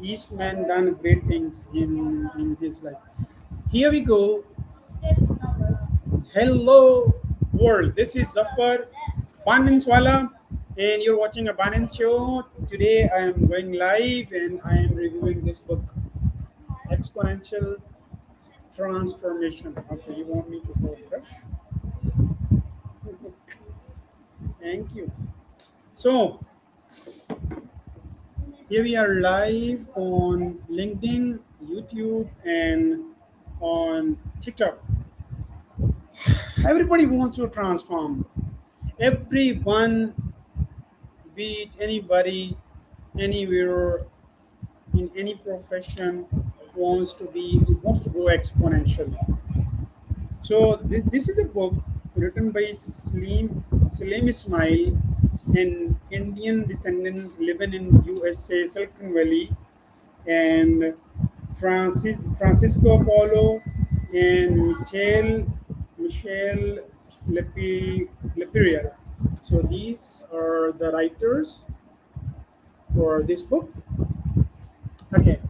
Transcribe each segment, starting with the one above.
Eastman done great things in his life. Here we go. Hello world. This is Zafar Bandinswala, and you're watching a Bandins show. Today I am going live and I am reviewing this book, Exponential Transformation. Okay, you want me to hold brush? Thank you. So here we are live on LinkedIn, YouTube, and on TikTok. Everybody wants to transform. Everyone, be it anybody, anywhere, in any profession, wants to go exponentially. So this is a book written by Salim Ismail, an Indian descendant living in USA, Silicon Valley, and Francisco Paulo and Michelle Lepiria. So these are the writers for this book. Okay.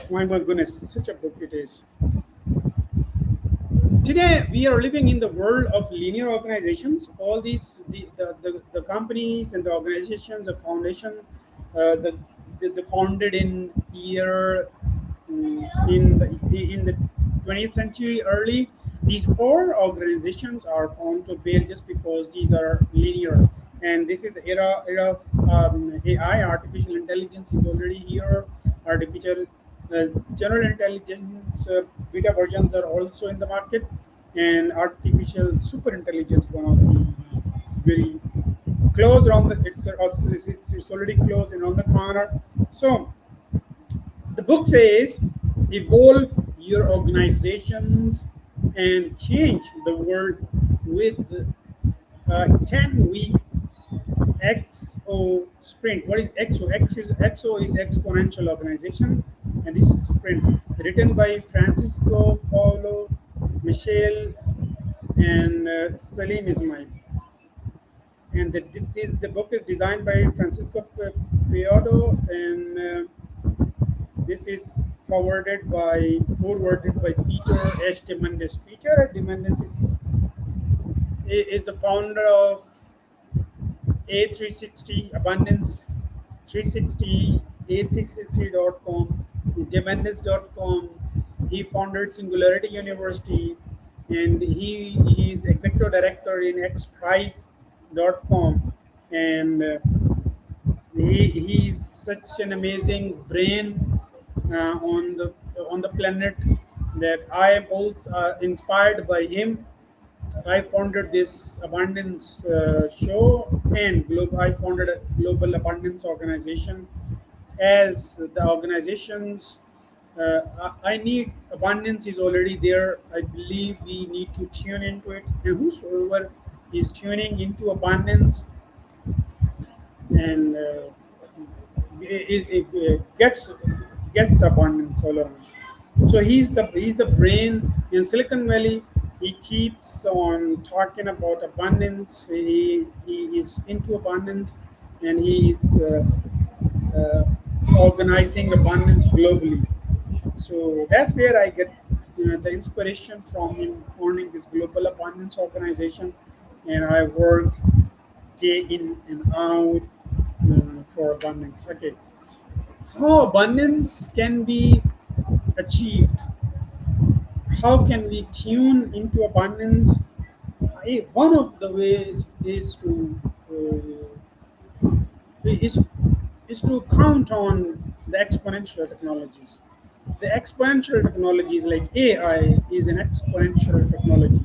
My goodness, such a book it is. Today we are living in the world of linear organizations. All these the companies and the organizations, the foundation, the founded in year in the 20th century early. These all organizations are found to fail just because these are linear. And this is the era of AI. Artificial intelligence is already here. Artificial general intelligence beta versions are also in the market, and artificial super intelligence gonna be very close around the it's already close and on the corner. So the book says evolve your organizations and change the world with a 10-week XO sprint. What is XO? XO is exponential organization, and this is sprint. Written by Francisco Paulo, Michelle, and Salim Ismail. And the book is designed by Francisco Priodo, and this is forwarded by Peter H. Diamandis. Peter Diamandis is the founder of A360 Abundance 360, A360.com, Democratized.com. He founded Singularity University, and he is executive director in XPrize.com. And he's such an amazing brain on the planet that I am both inspired by him. I founded this abundance show, and I founded a global abundance organization. As the organizations, I need abundance is already there. I believe we need to tune into it, and whosoever is tuning into abundance and it gets abundance all around. So he's the brain in Silicon Valley. He keeps on talking about abundance. He is into abundance, and he is uh, organizing abundance globally. So that's where I get the inspiration from him founding this global abundance organization, and I work day in and out for abundance. Okay, how abundance can be achieved? How can we tune into abundance? One of the ways is is to count on the exponential technologies. The exponential technologies like AI is an exponential technology.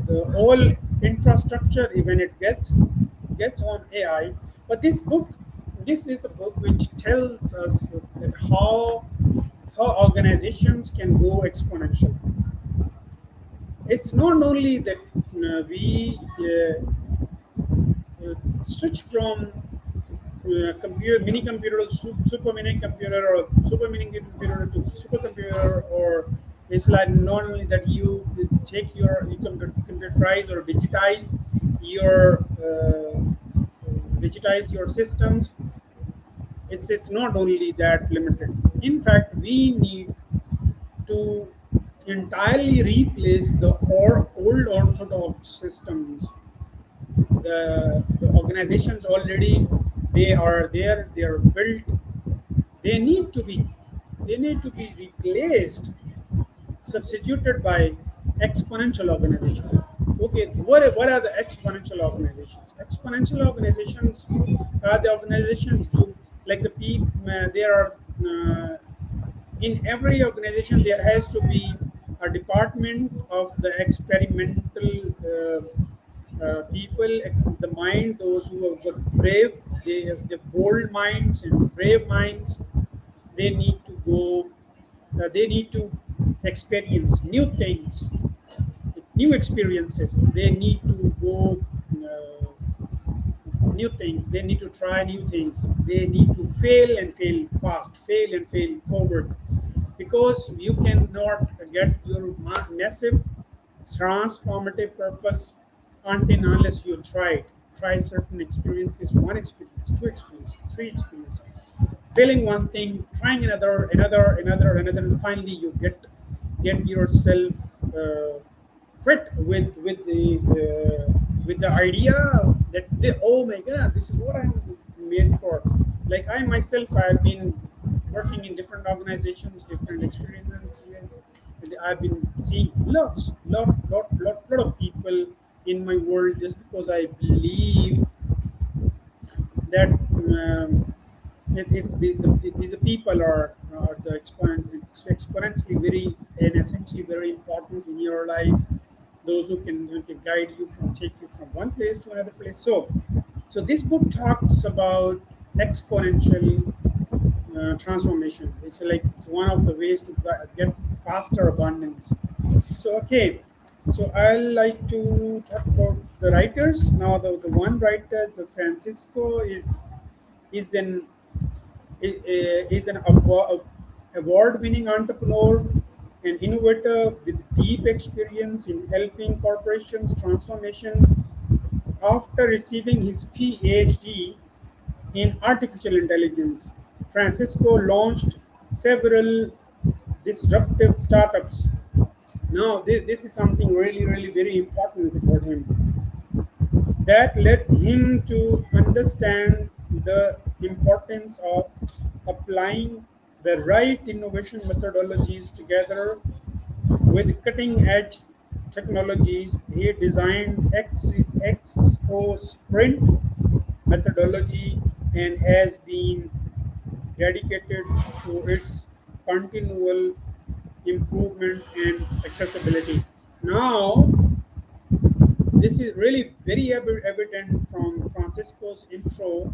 The whole infrastructure, when it gets on AI. But this is the book which tells us that how organizations can go exponential. It's not only that we switch from computer mini computer to super mini computer, or super mini computer to supercomputer, or it's like not only that you take you computerize or your digitize your systems. It's not only that limited. In fact, we need to entirely replace the old orthodox systems. The organizations already, they are there, they are built, they need to be replaced, substituted by exponential organizations. Okay, what are the exponential organizations? Exponential organizations are the organizations do, like the people, there are in every organization there has to be a department of the experimental people, the mind, those who have got brave, they have the bold minds and brave minds. They need to go, they need to experience new things, new experiences. They need to go new things. They need to try new things. They need to fail and fail fast, fail and fail forward, because you cannot get your massive transformative purpose until unless you try certain experiences, one experience, two experiences, three experiences, failing one thing, trying another, and finally you get yourself fit with the idea that oh my god, this is what I'm made for. Like I myself, I've been working in different organizations, different experiences, and I've been seeing lot of people in my world, just because I believe that the people are the exponentially very and essentially very important in your life. Those who can guide you from, take you from one place to another place. So this book talks about exponential transformation. It's like it's one of the ways to get faster abundance. So okay, so I like to talk about the writers now. The one writer, the Francisco, is an award-winning entrepreneur, an innovator with deep experience in helping corporations transformation. After receiving his PhD in artificial intelligence, Francisco launched several disruptive startups. Now, this is something really very important about him, that led him to understand the importance of applying the right innovation methodologies together with cutting edge technologies. He designed XO Sprint methodology and has been dedicated to its continual improvement and accessibility. Now, this is really very evident from Francisco's intro,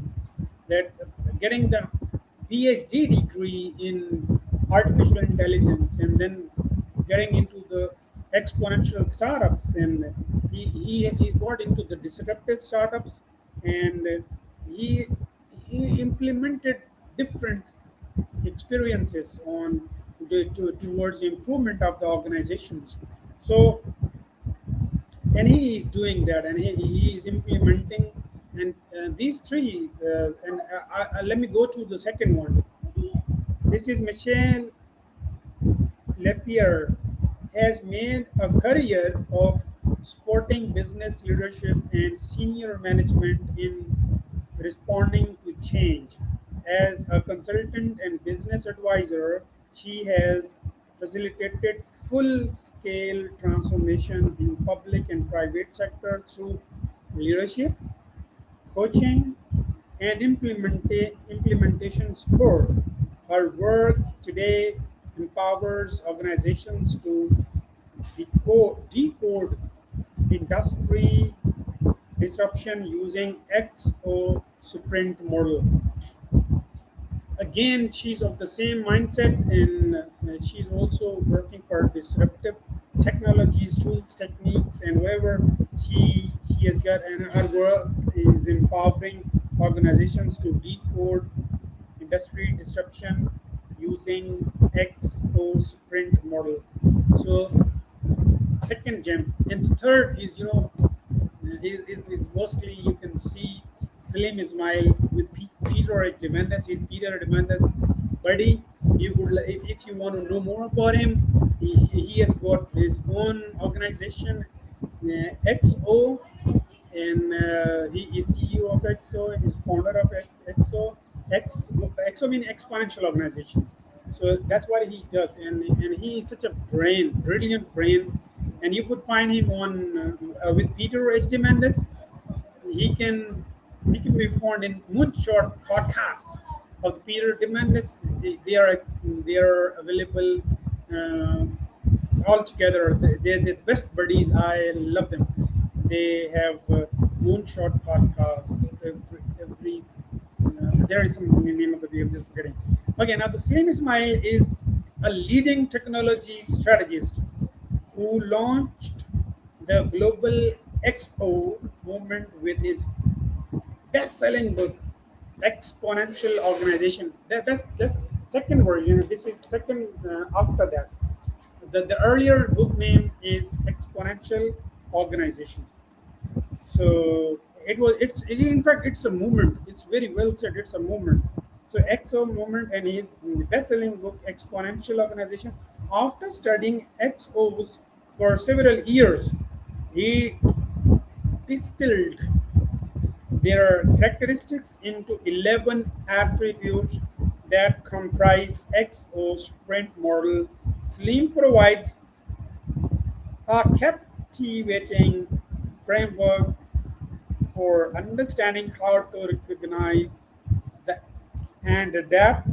that getting the PhD degree in artificial intelligence and then getting into the exponential startups, and he got into the disruptive startups, and he he implemented different experiences on towards improvement of the organizations. So, and he is doing that, and he is implementing, and these three and let me go to the second one. This is Michel Lapierre, has made a career of sporting business leadership and senior management in responding to change. As a consultant and business advisor, she has facilitated full scale transformation in public and private sector through leadership, coaching, and implementation support. Her work today empowers organizations to decode industry disruption using XO Sprint model. Again, she's of the same mindset, and she's also working for disruptive technologies, tools, techniques, and wherever she has got, and her work is empowering organizations to decode industry disruption using XO Sprint model. So second gem, and the third is, is mostly you can see Salim Ismail with Peter Diamandis. He's Peter Diamandis, buddy. If you want to know more about him, he has got his own organization, XO, and he is CEO of XO. He's founder of XO. XO means exponential organizations. So that's what he does, and he is such a brilliant brain, and you could find him on with Peter H. Diamandis. He can he can be found in moonshot podcasts of the Peter Diamandis. They are available uh, all together. They're the best buddies. I love them. They have moonshot podcast every. There is some name of the video. I'm just forgetting. Okay, now the Salim Ismail is a leading technology strategist who launched the global XO movement with his best-selling book, Exponential Organization. That's second version. This is second after that. The earlier book name is Exponential Organization. So in fact it's a movement. It's very well said. It's a movement. So XO movement and his best-selling book Exponential Organization. After studying XOs for several years, he distilled their characteristics into 11 attributes that comprise XO sprint model. Slim provides a captivating framework for understanding how to recognize the, and adapt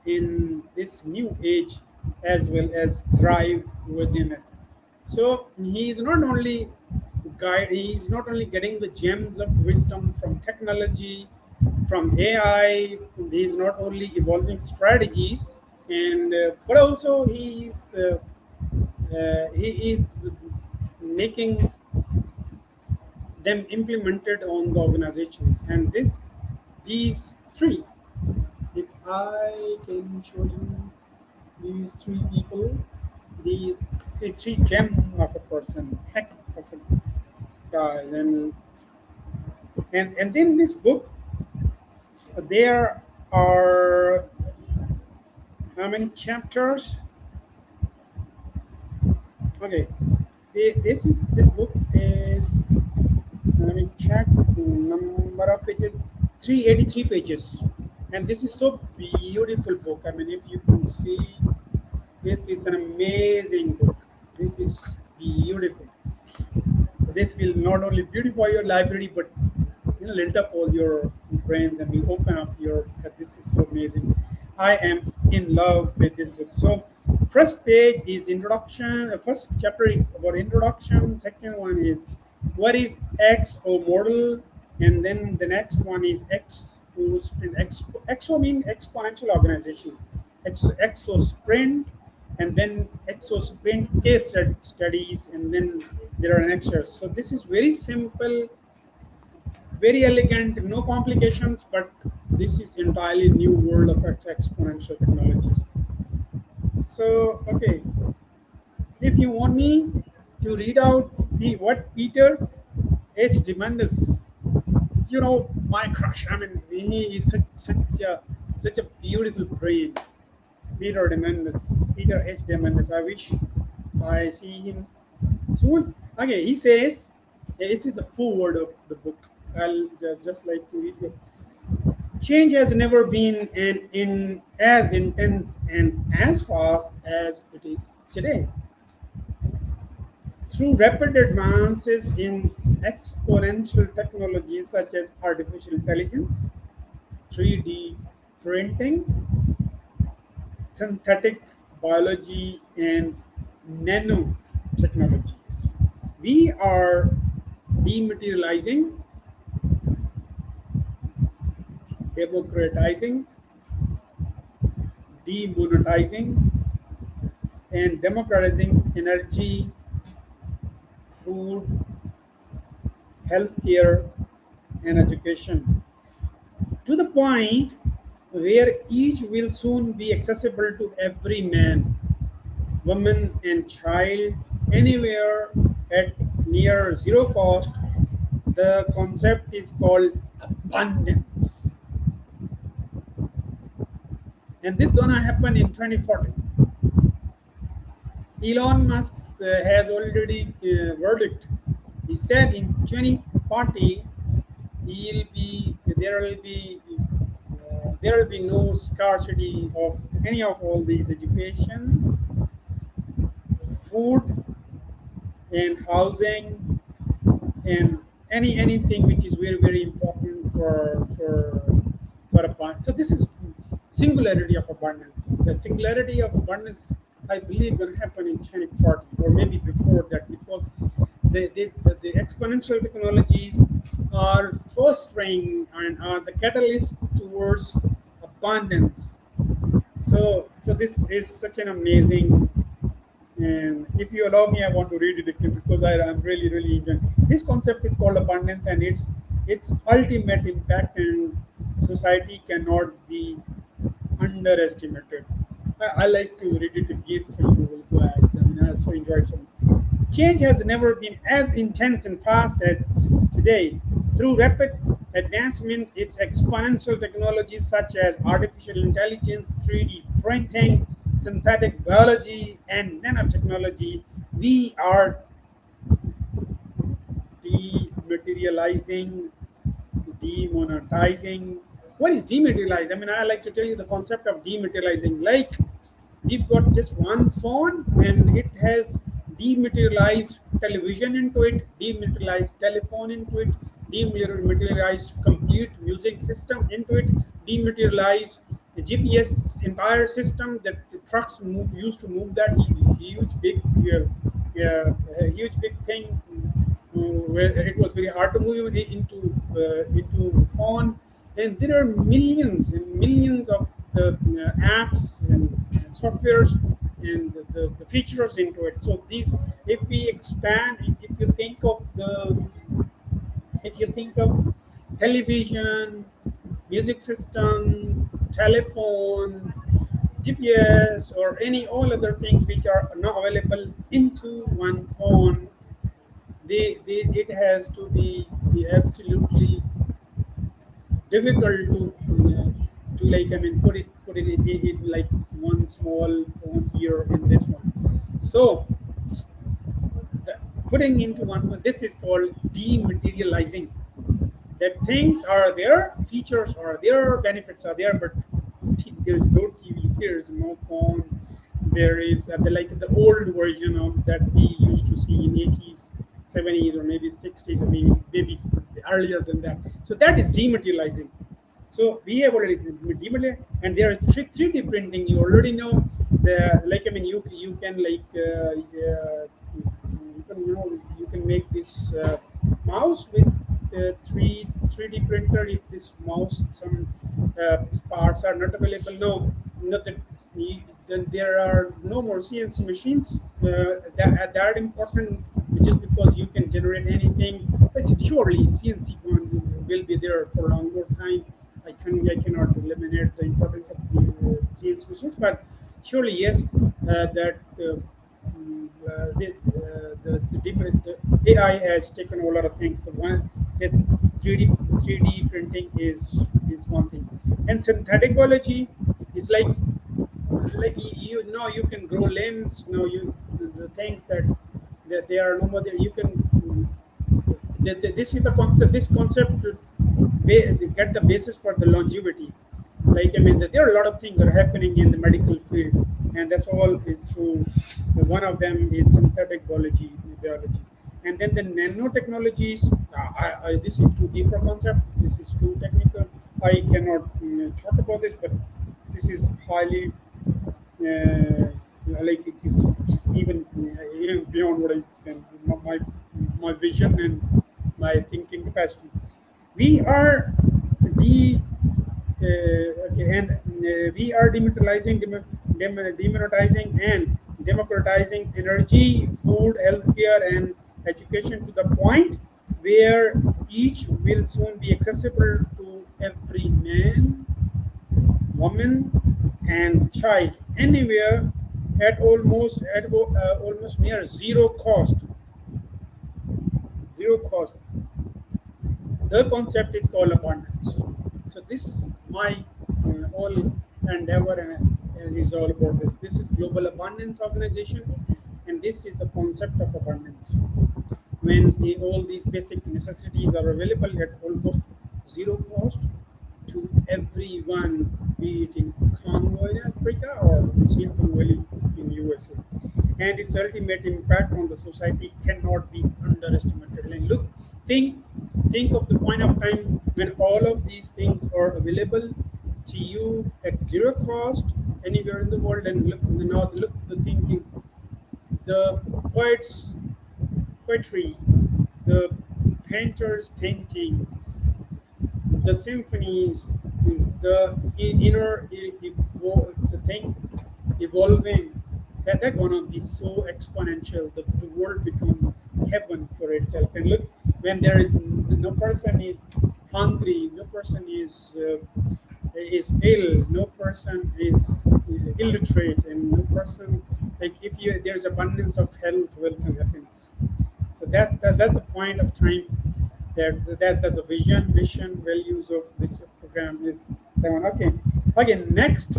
in this new age as well as thrive within it. So he is not only getting the gems of wisdom from technology, from AI. He is not only evolving strategies, and but also he is making them implemented on the organizations. And these three, if I can show you these three people, these three gem of a person, heck of a guy, and then this book, there are how many chapters? Okay, this book is, let me check the number of pages, 383 pages, and this is so beautiful book. I mean, if you can see, this is an amazing book. This is beautiful. This will not only beautify your library, but lift up all your brains and will open up your. This is so amazing. I am in love with this book. So, first page is introduction. The first chapter is about introduction. Second one is what is XO model, and then the next one is XO sprint. XO means exponential organization. XO sprint, and then XO sprint case studies, and then there are lectures. So this is very simple, very elegant, no complications, but this is entirely new world of exponential technologies. So, okay, if you want me to read out what Peter H. Diamandis, my crush. I mean, he is such a beautiful brain. Peter H. Diamandis. I wish I see him soon. Okay, he says, it's in the foreword of the book. I'll just like to read it. Change has never been as intense and as fast as it is today. Through rapid advances in exponential technologies such as artificial intelligence, 3D printing, synthetic biology, and nanotechnologies, we are dematerializing, democratizing, demonetizing, and democratizing energy, food, healthcare, and education to the point where each will soon be accessible to every man, woman, and child anywhere at near zero cost. The concept is called abundance. and this gonna happen in 2040. Elon Musk has already verdict. He said in 2040 he'll be there will be no scarcity of any of all these: education, food, and housing, and anything which is very very important for abundance. So this is singularity of abundance. The singularity of abundance, I believe, going to happen in 2040 or maybe before that, because the exponential technologies are fostering and are the catalyst towards abundance. So this is such an amazing, and if you allow me, I want to read it again because I'm really, really enjoying. This concept is called abundance, and its ultimate impact in society cannot be underestimated. I like to read it again for you guys. I mean, I so enjoyed so much. Change has never been as intense and fast as today. Through rapid advancement, its exponential technologies such as artificial intelligence, 3D printing, synthetic biology, and nanotechnology, we are dematerializing, demonetizing. What is dematerialized? I mean, I like to tell you the concept of dematerializing. Like, we've got just one phone and it has dematerialized television into it, dematerialized telephone into it, dematerialized complete music system into it, dematerialized the GPS entire system that the trucks used to move that huge big huge big thing, where it was very hard to move into phone. And there are millions and millions of the apps and softwares and the features into it. So these, if we expand, if you think of television, music systems, telephone, GPS, or any all other things which are now available into one phone, it has to be absolutely difficult to like, I mean, put it in like one small phone here in this one. So the, putting into one phone, this is called dematerializing. That things are there, features are there, benefits are there, but there's no TV, there's no phone. There is like the old version of that we used to see in 80s, 70s, or maybe 60s, or maybe earlier than that. So that is dematerializing. So we have already dematerialized, and there is 3D printing. You already know the, like, I mean, you can like you can make this mouse with 3D printer. If this mouse some parts are not available now, not that then there are no more CNC machines that important, just because you can generate anything. But surely CNC will be there for a longer time. I cannot eliminate the importance of CNC machines, but surely yes, that the AI has taken a lot of things. So one is 3D printing is one thing, and synthetic biology is like you know, you can grow limbs. No, the things that they are no more there. You can this is the concept. This concept to get the basis for the longevity. Like, I mean, there are a lot of things that are happening in the medical field, and that's all is true. One of them is synthetic biology, and then the nanotechnologies. This is too deeper concept. This is too technical. I cannot talk about this, but this is highly like it is even beyond what I can, my vision and my thinking capacity. We are de okay, and we are demonetizing and democratizing energy, food, healthcare, and education to the point where each will soon be accessible to every man, woman, and child anywhere at almost near zero cost. Zero cost. The concept is called abundance. So this my all endeavor and is all about this. This is global abundance organization, and this is the concept of abundance. When all these basic necessities are available at almost zero cost to everyone, be it in Congo in Africa or Silicon Valley in USA. And its ultimate impact on the society cannot be underestimated. And look, think think of the point of time when all of these things are available to you at zero cost anywhere in the world. And look now, look the thinking, the poets poetry, the painters' paintings, the symphonies, the things evolving, that gonna be so exponential. The world become heaven for itself. And look, when there is no person is hungry, no person is ill, no person is illiterate, and no person, like if you there's abundance of health, wealth, and happiness. So that's the point of time that the vision, mission, values of this program is that one. Okay. Again, next,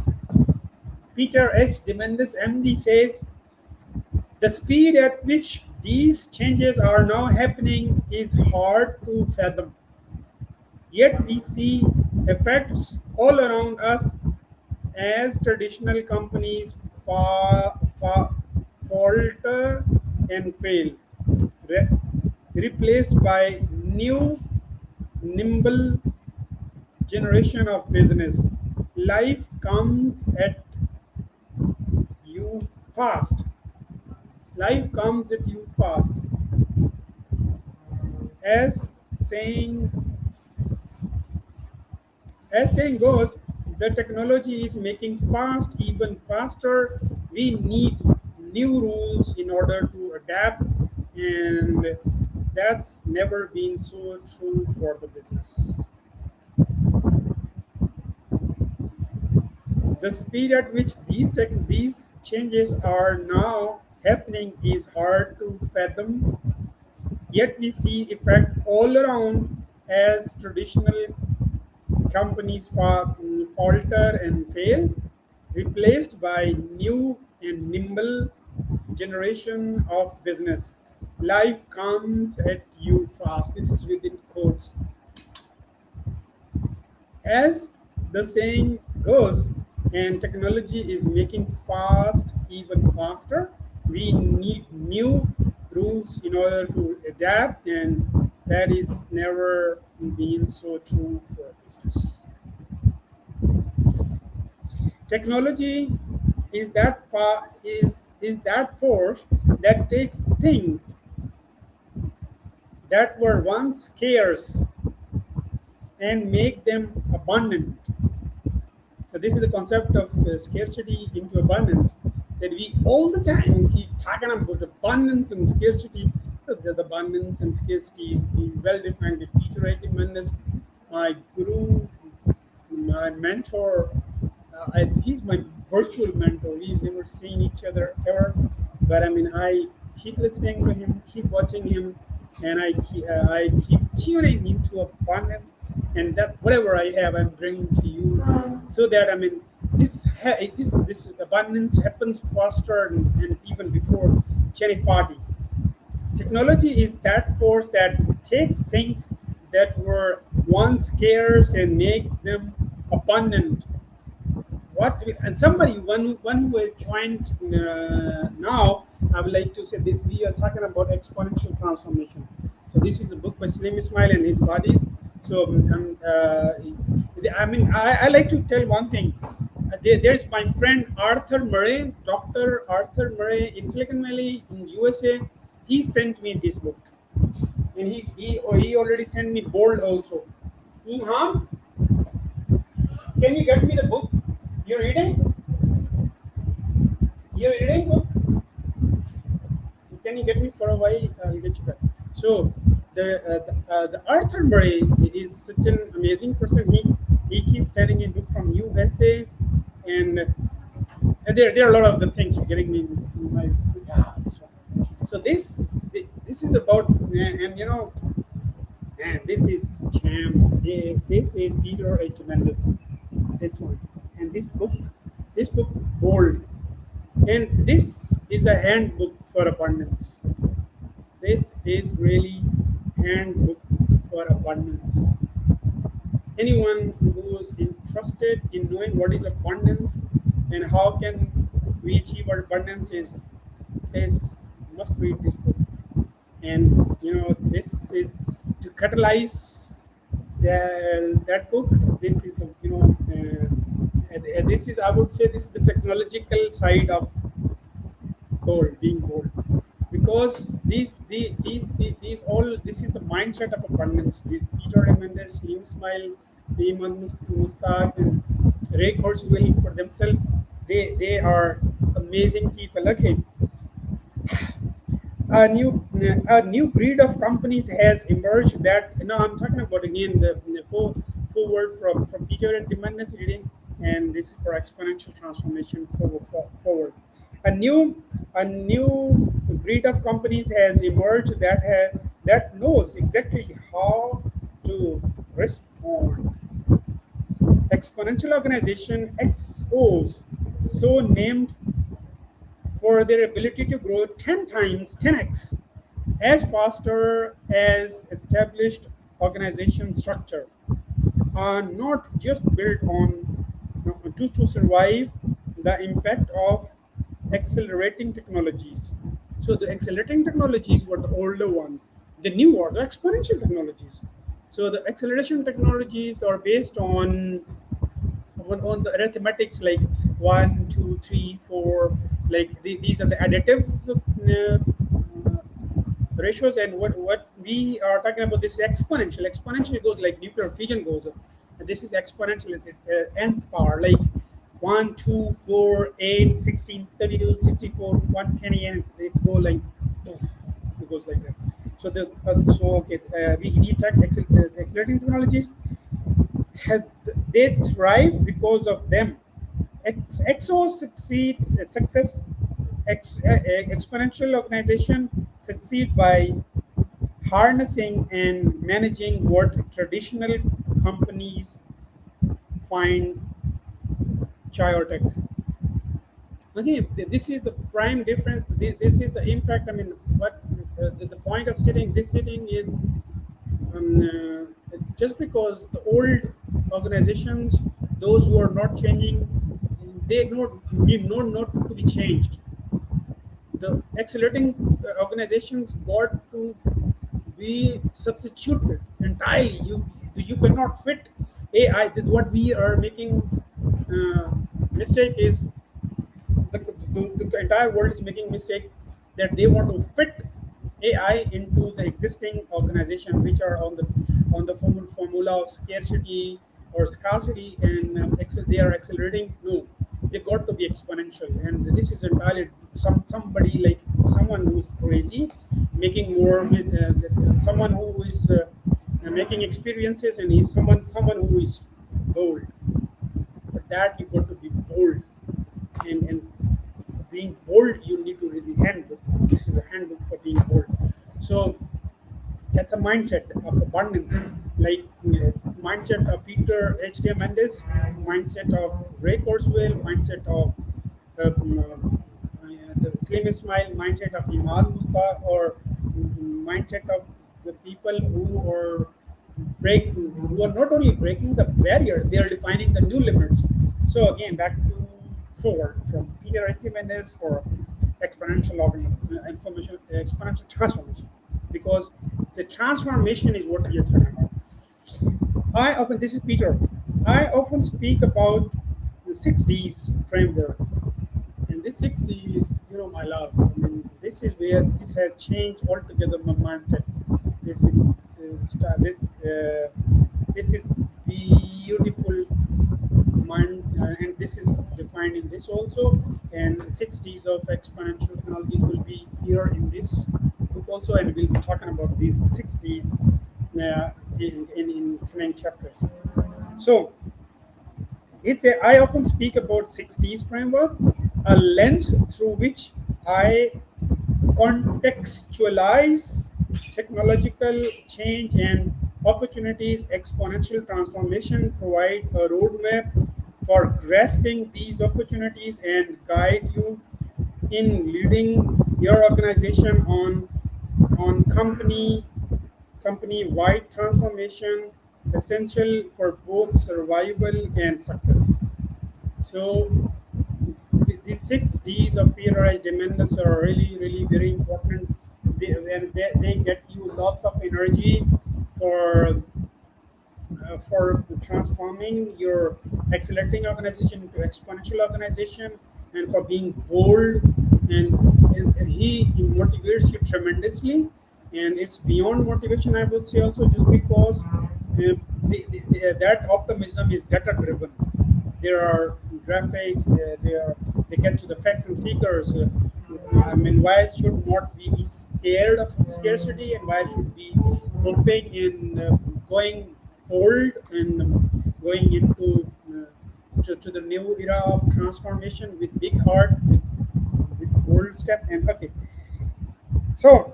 Peter H. Diamandis, MD, says the speed at which these changes are now happening is hard to fathom. Yet we see effects all around us as traditional companies falter and fail, re- replaced by new, nimble generation of business. Life comes at you fast. Life comes at you fast. As saying As saying goes, the technology is making fast even faster. We need new rules in order to adapt, and that's never been so true for the business. The speed at which these changes are now happening is hard to fathom, yet we see effect all around as traditional companies falter and fail, replaced by new and nimble generation of business. Life comes at you fast. This is within quotes. As the saying goes, and technology is making fast even faster, we need new rules in order to adapt, and that is never been so true for business. Technology is that force that takes things that were once scarce and make them abundant. So this is the concept of scarcity into abundance, that we all the time keep talking about abundance and scarcity. So the abundance and scarcity is being well defined with Peter A. Diamandis, my guru, my mentor. He's my virtual mentor. We've never seen each other ever, but I mean, I keep listening to him, keep watching him, and I keep tuning into abundance, and that whatever I have, I'm bringing to you, so that I mean, this abundance happens faster and even before any party. Technology is that force that takes things that were once scarce and make them abundant. What and somebody one who has joined now, I would like to say this: we are talking about exponential transformation. So this is a book by Salim Ismail and his buddies. So I mean, I like to tell one thing. There's my friend Arthur Murray, Dr. Arthur Murray in Silicon Valley in USA. He sent me this book, and he already sent me Bold also. Huh? Can you get me the book? You're reading? You're reading book? Can you get me for a while? I'll get you back. So the Arthur Murray is such an amazing person. He keeps sending a book from USA, and there are a lot of the things you're getting me in my this one. So this is about, and you know, and this is Cham. This is Peter H. Diamandis. this one. And this book, Bold, and this is a handbook for abundance. This is really handbook for abundance. Anyone who's interested in knowing what is abundance and how can we achieve our abundance is must read this book. And this is to catalyze that book. This is the this is, I would say, this is the technological side of being bold, because these all, this is the mindset of abundance. These Peter Diamandis, Salim Ismail, Mustaq, and Ray Kurzweil for themselves, they are amazing people. Okay, a new breed of companies has emerged that, I'm talking about again the forward from Peter and Diamandis reading, and this is for exponential transformation forward. A new breed of companies has emerged that knows exactly how to respond. Exponential organization XOs, so named for their ability to grow 10 times, 10x, as faster as established organization structure, are not just built on to survive the impact of accelerating technologies. So the accelerating technologies were the older one. The new are the exponential technologies. So the acceleration technologies are based on the arithmetics, like 1, 2, 3, 4, like these are the additive ratios. And what we are talking about, this is exponential goes like nuclear fission goes up, and this is exponential. It's nth power, like 1, 2, 4, 8, 16, 32, 64, 120, and it's go like poof, it goes like that. So we check the accelerating technologies has, they thrive because of them. Exos exponential organization succeed by harnessing and managing what traditional companies find chaotic. Again, this is the prime difference. This is the, in fact, I mean, what the point of sitting is, just because the old organizations, those who are not changing, they need not to be changed. The accelerating organizations got to be substituted entirely. You cannot fit AI. This is what we are making mistake is, the entire world is making mistake, that they want to fit AI into the existing organization, which are on the formula of scarcity or scarcity, and they are accelerating. No, they got to be exponential, and this is entirely somebody like someone who's crazy, making more with someone who is making experiences, and he's someone who is bold. For that, you got to be bold, and for being bold, you need to read the handbook. This is a handbook for being bold. So that's a mindset of abundance, like mindset of Peter H. Diamandis, mindset of Ray Kurzweil, mindset of the Salim Ismail, mindset of Imal Musta, or mindset of the people who are not only breaking the barrier, they are defining the new limits. So again, back to forward from Peter H. Diamandis for exponential transformation, because the transformation is what we are talking about. This is Peter. I often speak about the 6Ds framework, and this 6Ds, my love. I mean, this is where this has changed altogether my mindset. This is this is beautiful mind, and this is defined in this also. And 6Ds of exponential technologies will be here in this book also, and we'll be talking about these 6Ds in coming chapters. So I often speak about 6Ds framework, a lens through which I contextualize technological change and opportunities. Exponential transformation provide a roadmap for grasping these opportunities and guide you in leading your organization on company-wide transformation essential for both survival and success. So the 6 Ds of periodized Diamandis are really, really very important. They get you lots of energy for for transforming your accelerating organization into exponential organization, and for being bold, and, and he motivates you tremendously. And it's beyond motivation, I would say, also, just because that optimism is data driven. There are graphics, they get to the facts and figures. I mean, why should not we be scared of scarcity, and why should we hoping in going old and going into to the new era of transformation with big heart, with bold step. And okay, so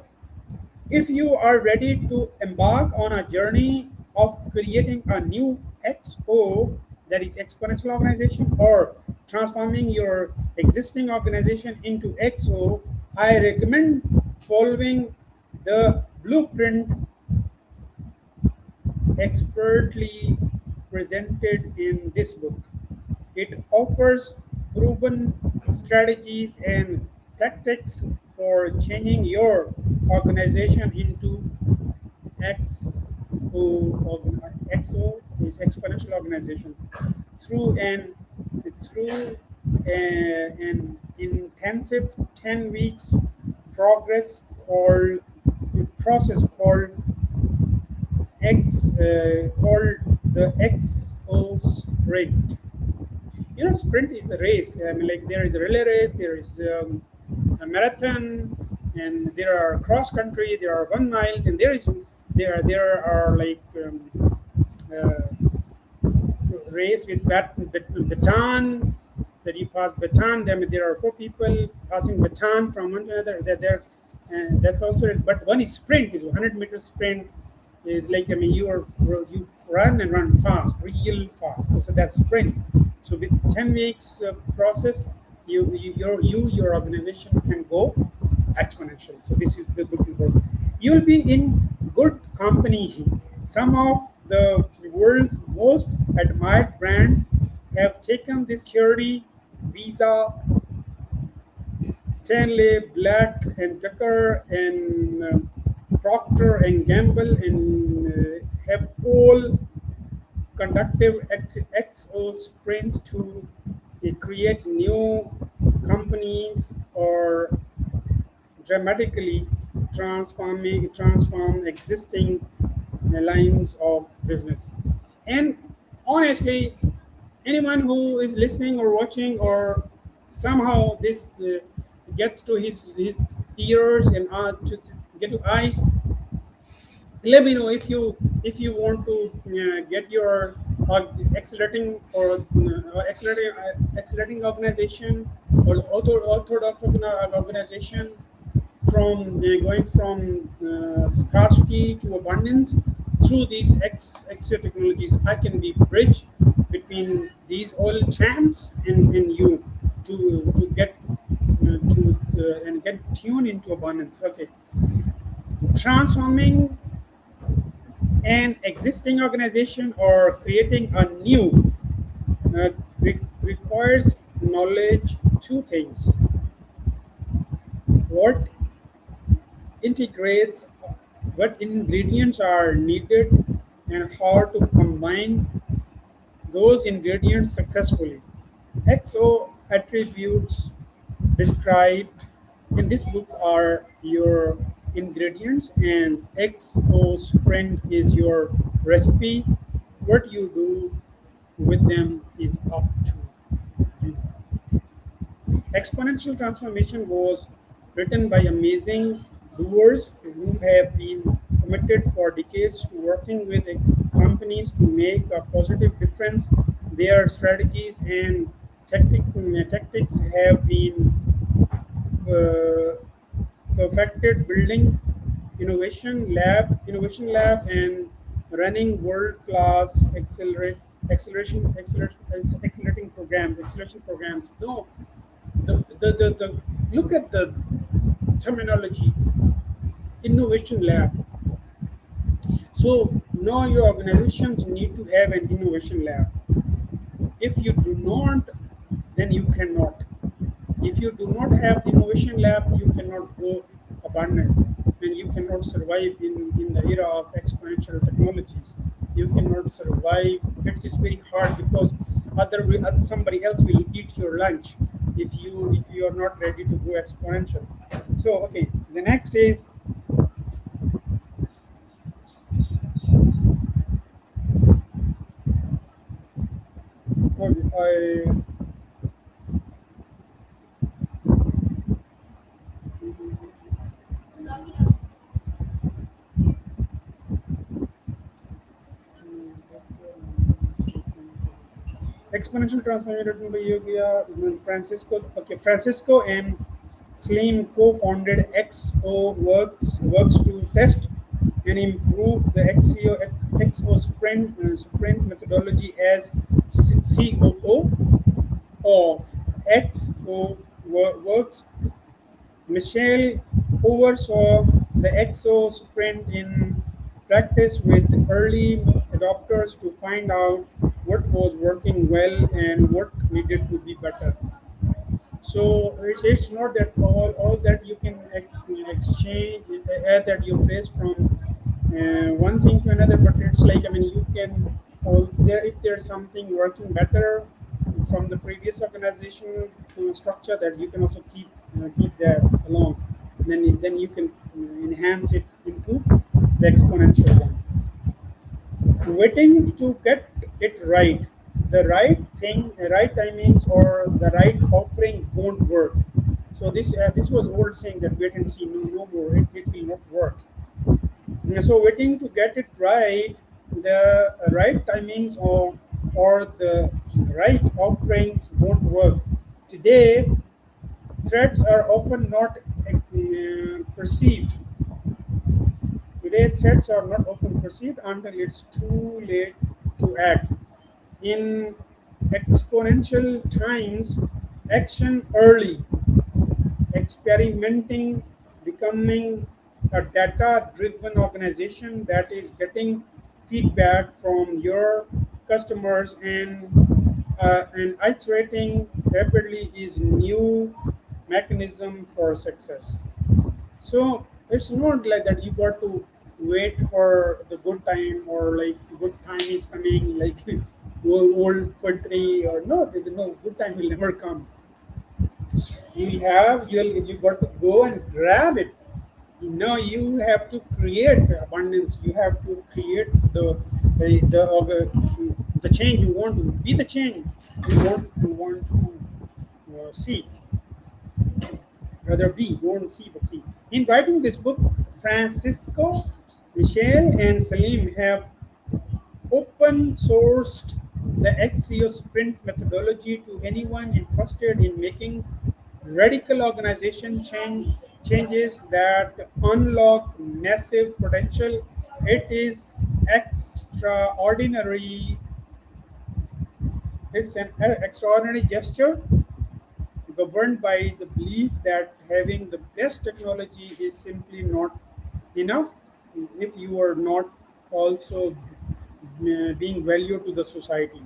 if you are ready to embark on a journey of creating a new XO, that is exponential organization, or transforming your existing organization into XO, I recommend following the blueprint expertly presented in this book. It offers proven strategies and tactics for changing your organization into XO is exponential organization through an intensive 10 weeks progress called process called the XO sprint. You know, sprint is a race. I mean, like, there is a relay race, there is a marathon, and there are cross country, there are 1 miles, and there are like race with baton, that you pass baton. Then there are 4 people passing baton from one to another. That there, and that's also. But one is sprint, is 100-meter sprint. Is like, I mean, you run and run fast, real fast. So that's sprint. So with 10 weeks process, your organization can go exponential. So this is the book is about. You'll be in good company. Some of the world's most admired brands have taken this journey. Visa, Stanley, Black and Tucker, and Procter and Gamble, and have all conductive XO sprint to create new companies, or dramatically transform existing lines of business. And honestly, anyone who is listening or watching, or somehow this gets to his ears and to get to eyes, let me know if you want to get your accelerating or accelerating organization, or orthodox organization, from going from scarcity to abundance through these extra technologies. I can be bridge between these all champs and you to get to and get tuned into abundance. Okay, transforming an existing organization or creating a new requires knowledge. Two things: what integrates, what ingredients are needed, and how to combine those ingredients successfully. XO attributes described in this book are your ingredients, and XO sprint is your recipe. What you do with them is up to you. Exponential Transformation was written by amazing doers who have been committed for decades to working with companies to make a positive difference. Their strategies and tactics have been uh, perfected building innovation lab, and running world class accelerating programs, acceleration programs. No, the look at the terminology, innovation lab. So now your organizations need to have an innovation lab. If you do not, then you cannot. If you do not have the innovation lab, you cannot go abundant, and you cannot survive in the era of exponential technologies. You cannot survive. It is very hard because somebody else will eat your lunch if you are not ready to go exponential. So okay, the next is I exponential transformation written by Francisco. Okay, Francisco and Salim co-founded works to test and improve the XO sprint methodology as COO of works. Michelle oversaw the XO sprint in practice with early adopters to find out what was working well and what needed to be better. So it's not that all that you can exchange, add that you place from one thing to another, but it's like, I mean, you can all there if there's something working better from the previous organization structure, that you can also keep that along. Then you can enhance it into the exponential one. Waiting to get it right, the right thing, the right timings, or the right offering won't work. So this was old saying that wait and see, no more, it will not work. So waiting to get it right, the right timings or the right offerings won't work. Today, threats are often not perceived. Today, threats are not often perceived until it's too late to act. In exponential times, action early, experimenting, becoming a data driven organization that is getting feedback from your customers and iterating rapidly is new mechanism for success. So it's not like that you got to wait for the good time, or like good time is coming like old poetry, or no, there's no good time will never come. You got to go and grab it. You have to create abundance. You have to create the change you want to be, the change you want to see, rather be, don't see but see. In writing this book, Francisco, Michelle, and Salim have open sourced the XCO sprint methodology to anyone interested in making radical organization changes that unlock massive potential. It is extraordinary. It's an extraordinary gesture governed by the belief that having the best technology is simply not enough if you are not also being value to the society.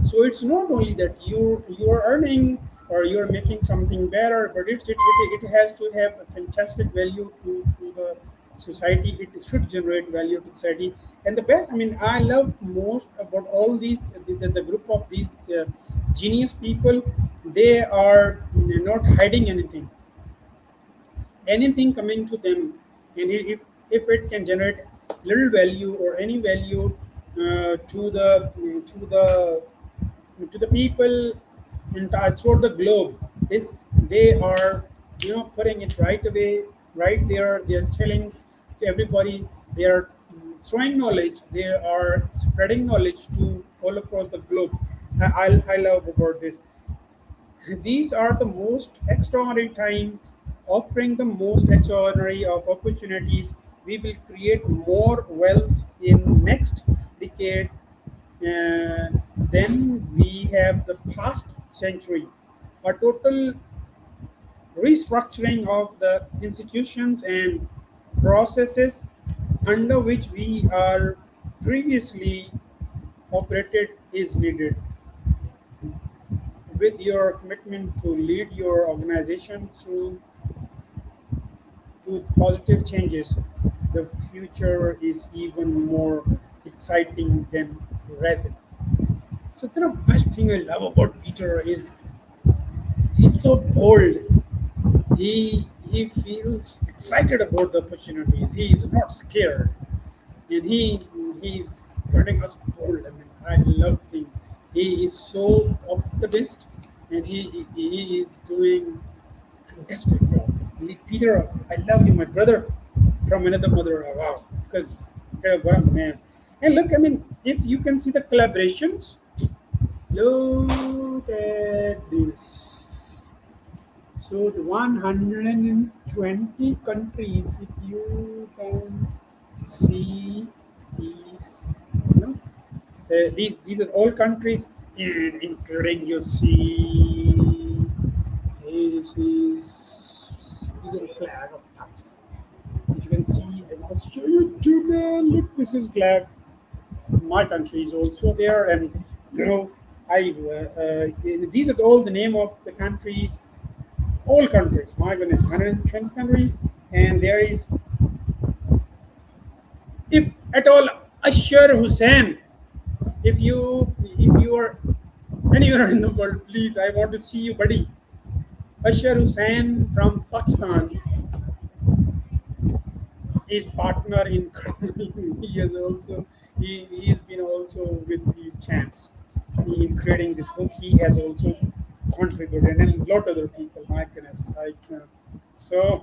So it's not only that you are earning or you're making something better, but it has to have a fantastic value to the society. It should generate value to society. And the best, I mean, I love most about all these the group of these genius people. They are not hiding anything coming to them, and if it can generate little value or any value to the people throughout the globe, this they are putting it right away, right there. They're telling to everybody, they are throwing knowledge, they are spreading knowledge to all across the globe. I love about this. These are the most extraordinary times, offering the most extraordinary of opportunities. We will create more wealth in next decade Then we have the past century, a total restructuring of the institutions and processes under which we are previously operated is needed. With your commitment to lead your organization through to positive changes, the future is even more exciting than present. So the best thing I love about Peter is he's so bold. He feels excited about the opportunities. He is not scared, and he's getting us bold. I mean, I love him. He is so optimist, and he is doing fantastic job. Peter, I love you, my brother from another mother. Wow, because what a man. And look, I mean, if you can see the collaborations, look at this. So the 120 countries, if you can see these, you know, these are all countries, including you see, this is a flag of Pakistan. If you can see, I want to show you to man. Look, this is flag. My country is also there, and you know, these are all the name of the countries, all countries. My goodness, 120 countries, and there is, if at all, Ashar Hussain. If you are anywhere in the world, please, I want to see you, buddy. Ashar Hussain from Pakistan is partner in he has also he's been also with these champs in creating this book. He has also contributed, and a lot of other people. My goodness, so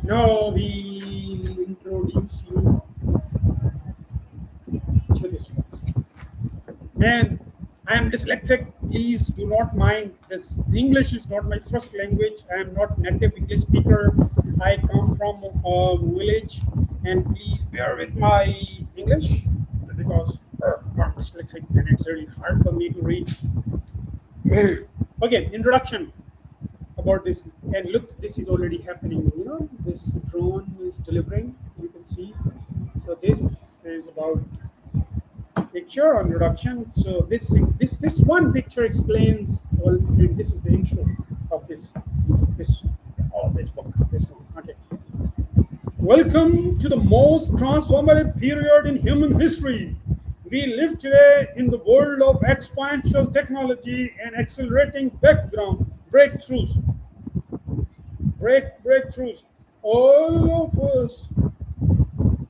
now we introduce you to this one. Man, I am dyslexic. Please do not mind. This English is not my first language. I am not native English speaker. I come from a village, and please bear with my English because I'm dyslexic and it's really hard for me to read. Okay, introduction about this. And look, this is already happening. You know, this drone is delivering. You can see. So this is about picture introduction. So this one picture explains all, and this is the intro of this this book, this one. Okay. Welcome to the most transformative period in human history. We live today in the world of exponential technology and accelerating background breakthroughs. Breakthroughs. All of us,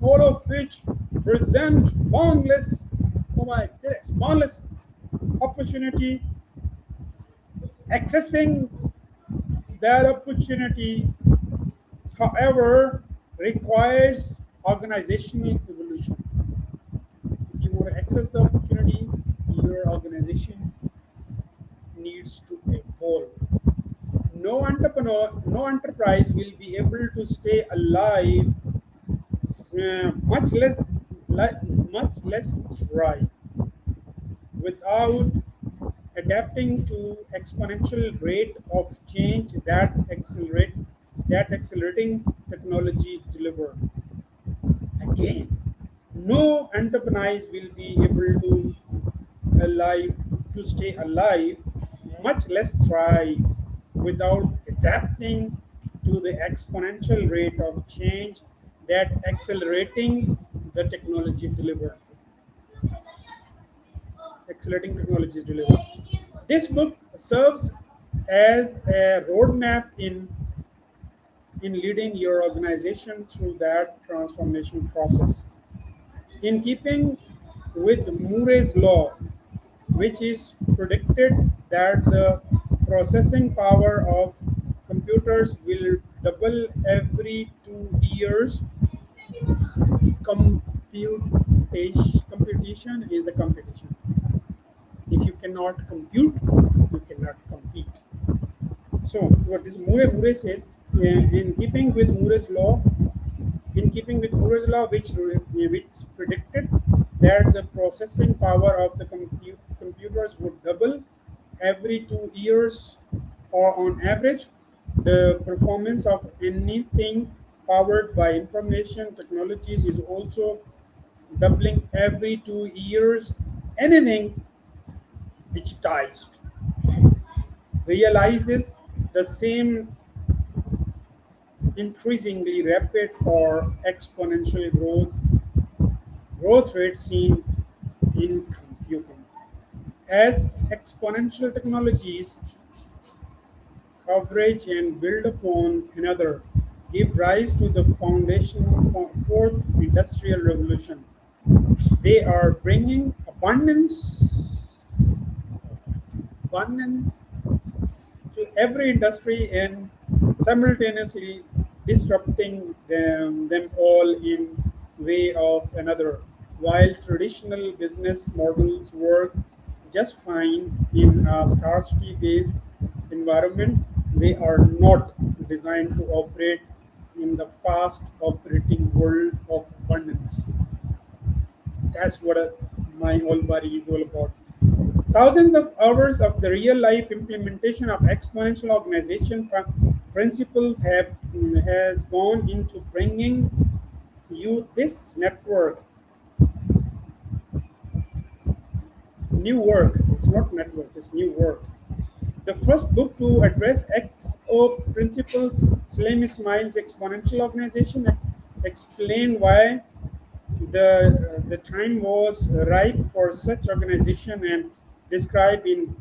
all of which present boundless, oh my goodness, boundless opportunity. Accessing that opportunity, however, requires organizational evolution. If you want to access the opportunity, your organization needs to evolve. No entrepreneur, no enterprise will be able to stay alive, much less much less thrive without adapting to exponential rate of change that accelerating technology deliver. Again, no enterprise will be able to alive to stay alive, much less thrive without adapting to the exponential rate of change that accelerating the technology deliver. Accelerating technologies deliver. This book serves as a roadmap in leading your organization through that transformation process. In keeping with Murray's law, which is predicted that the processing power of computers will double every 2 years, computation is the competition. If you cannot compute, you cannot compete. So what this Murray says, in keeping with Murray's law, which predicted that the processing power of the computers would double every 2 years, or on average, the performance of anything powered by information technologies is also doubling every 2 years. Anything digitized realizes the same increasingly rapid or exponential growth rate seen in computing. As exponential technologies coverage and build upon another give rise to the foundational fourth industrial revolution. They are bringing abundance to every industry and simultaneously disrupting them all in way of another. While traditional business models work just fine in a scarcity-based environment, they are not designed to operate in the fast operating world of abundance. That's what my whole body is all about. Thousands of hours of the real life implementation of exponential organization principles has gone into bringing you this network. New work. It's not network, it's new work. The first book to address XO principles, Salim Ismail's Exponential Organization, explained why the time was ripe for such organization and describe in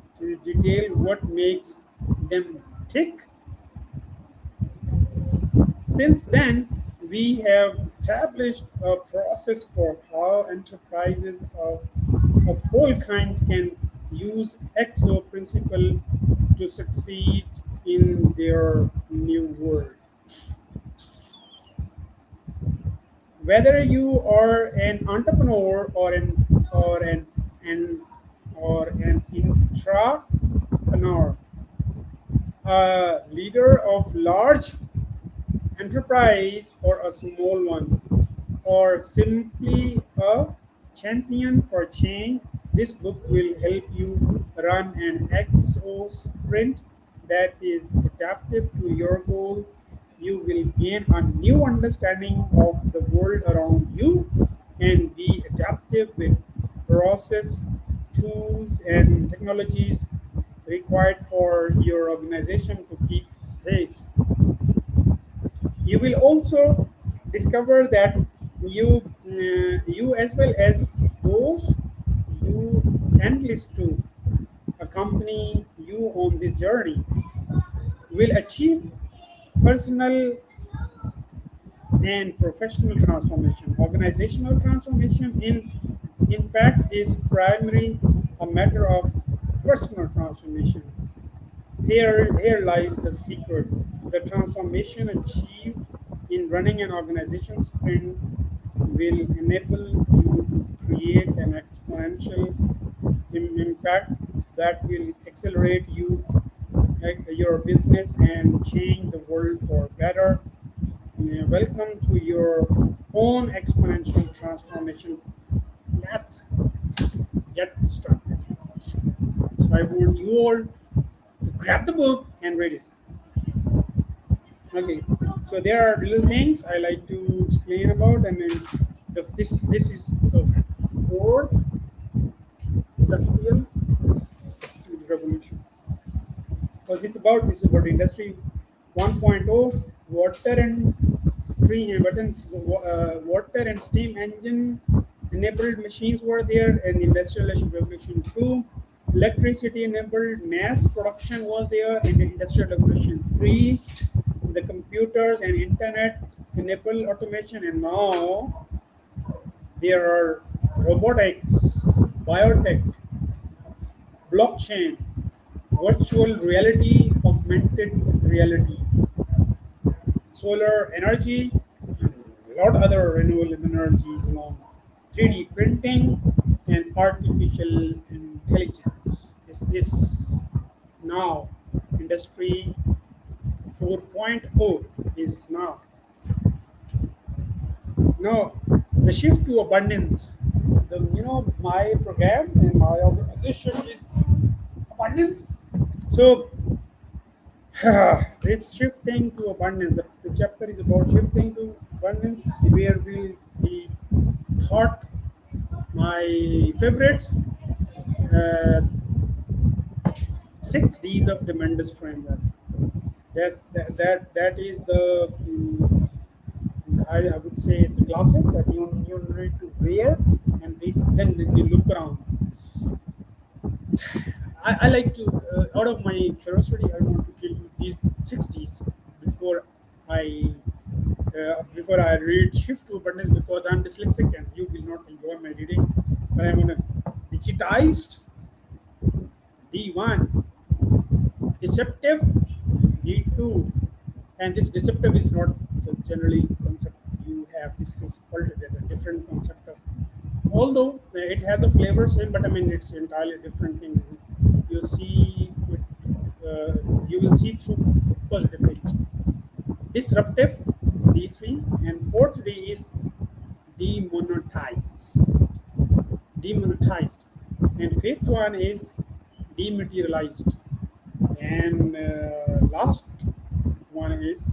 detail what makes them tick. Since then, we have established a process for how enterprises of all kinds can use XO principle to succeed in their new world. Whether you are an entrepreneur an or an intrapreneur, a leader of large enterprise or a small one, or simply a champion for change, this book will help you run an exo sprint that is adaptive to your goal. You will gain a new understanding of the world around you and be adaptive with process, tools, and technologies required for your organization to keep pace. You will also discover that you as well as those you enlist to accompany you on this journey will achieve personal and professional transformation. Organizational transformation, in fact, is primarily a matter of personal transformation. Here lies the secret. The transformation achieved in running an organization sprint will enable you to create an exponential impact that will accelerate your business and change the world for better. Welcome to your own exponential transformation. Let's get started. So I want you all to grab the book and read it. Okay, so there are little things I like to explain about, and then this is the fourth industrial revolution. Because this is about industry 1.0, water and steam water and steam engine enabled machines were there, and industrial revolution 2. Electricity enabled mass production was there in the industrial revolution 3. The computers and internet enable automation, and now there are robotics, biotech, blockchain, virtual reality, augmented reality, solar energy, and a lot other renewable energies along 3D printing and artificial intelligence. Is this now industry 4.0 is now. Now, the shift to abundance. my program and my organization is abundance. So it's shifting to abundance. The chapter is about shifting to abundance, where we thought my favorites, uh, 6 Ds of Demandis framework. That is the I would say the glasses that you need to wear, and this then you look around. I like to out of my curiosity, I want to tell you these 6 Ds before I before I read Shift to Abundance, because I'm dyslexic and you will not enjoy my reading. But I'm gonna digitized D1, deceptive D2, and this deceptive is not the generally the concept you have. This is altogether different concept of, although it has a flavor same, but I mean it's entirely different thing. You see it, you will see through positive things. Disruptive D3, and fourth D is demonetized. Demonetized, and fifth one is dematerialized, and last one is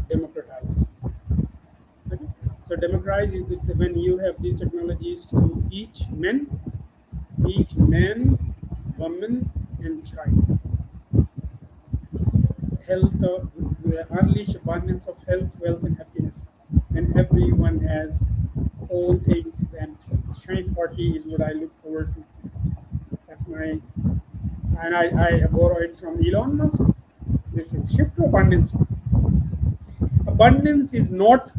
democratized. Okay? So democratized is when you have these technologies to each man, woman, and child. Health, unleash abundance of health, wealth, and happiness. And everyone has all things. And 2040 is what I look forward to. That's my, and I borrow it from Elon Musk. This thing, shift to abundance. Abundance is not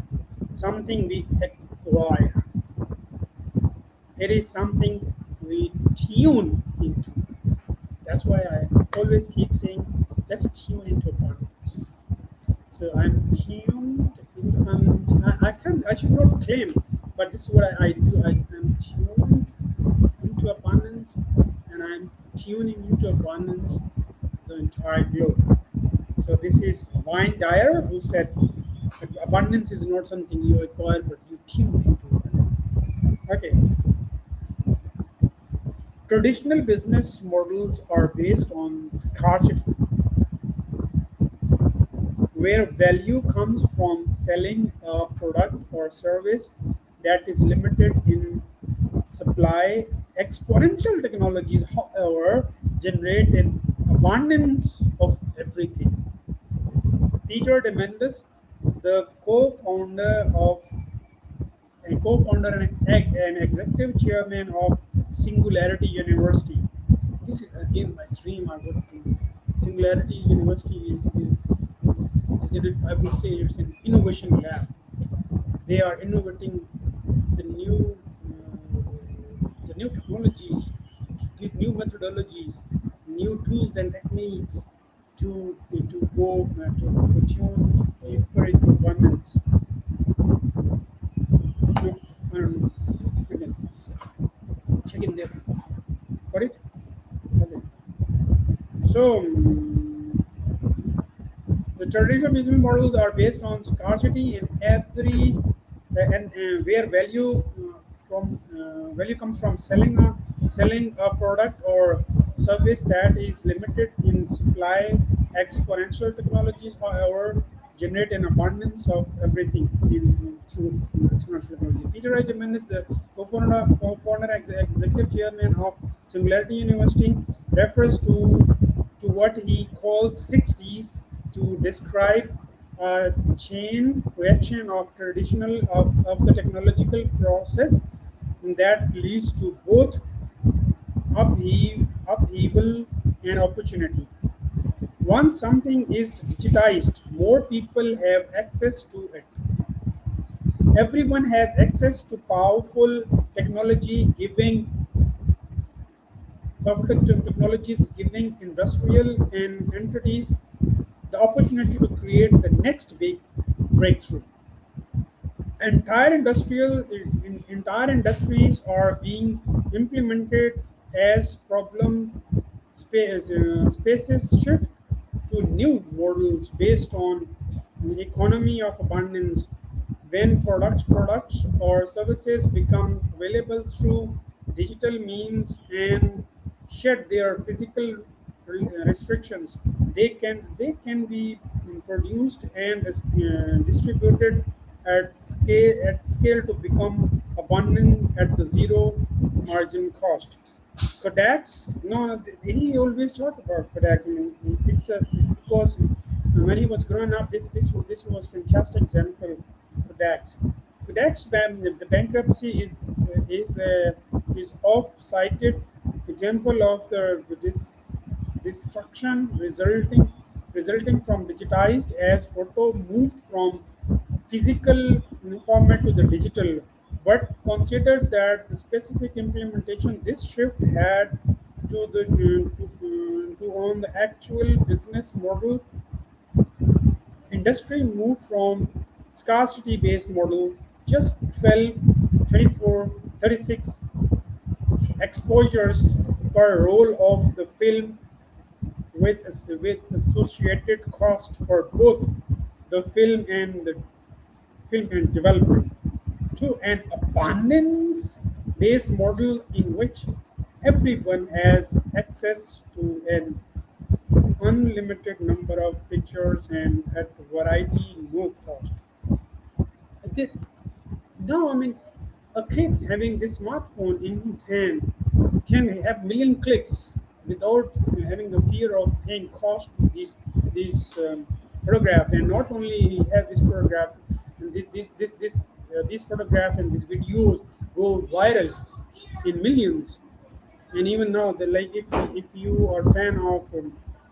something we acquire. It is something we tune into. That's why I always keep saying, let's tune into abundance. So I'm tuned. I can. I should not claim, but this is what I do. I'm tuned into abundance, and I'm tuning into abundance the entire globe. So this is Wayne Dyer who said, abundance is not something you acquire, but you tune into abundance. Okay. Traditional business models are based on scarcity, where value comes from selling a product or service that is limited in supply. Exponential technologies, however, generate an abundance of everything. Peter Diamandis, the co-founder and executive chairman of Singularity University. This is again my dream. I would do. Singularity University I would say it's an innovation lab. They are innovating the new technologies, the new methodologies, new tools and techniques to go to tune deeper into abundance. No, I don't know. Again, check in there. Got it? Okay. So the traditional business models are based on scarcity in every and where value comes from selling a product or service that is limited in supply. Exponential technologies, however, generate an abundance of everything through exponential technology. Peter Eichmann is the executive chairman of Singularity University, refers to what he calls 6 Ds to describe a chain reaction of of the technological process that leads to both upheaval and opportunity. Once something is digitized, more people have access to it. Everyone has access to powerful technologies giving industrial and entities the opportunity to create the next big breakthrough. Entire industries are being implemented as spaces shift to new models based on the economy of abundance. when products or services become available through digital means and shed their physical restrictions, they can be produced and distributed at scale to become abundant at the zero margin cost. Kodak's no, he always talked about Kodak. I mean, it's just because when he was growing up, this was fantastic example. Kodak's the bankruptcy is oft cited example of the this destruction resulting from digitized as photo moved from physical format to the digital, but considered that the specific implementation this shift had to on the actual business model. Industry moved from scarcity-based model, just 12, 24, 36 exposures per roll of the film, with associated cost for both the film and development, to an abundance based model in which everyone has access to an unlimited number of pictures and at variety no cost. The- Now, I mean, a kid having this smartphone in his hand can have million clicks without having the fear of paying cost to these photographs. And not only he has these photographs, and these photographs and these videos go viral in millions. And even now, like if you are a fan of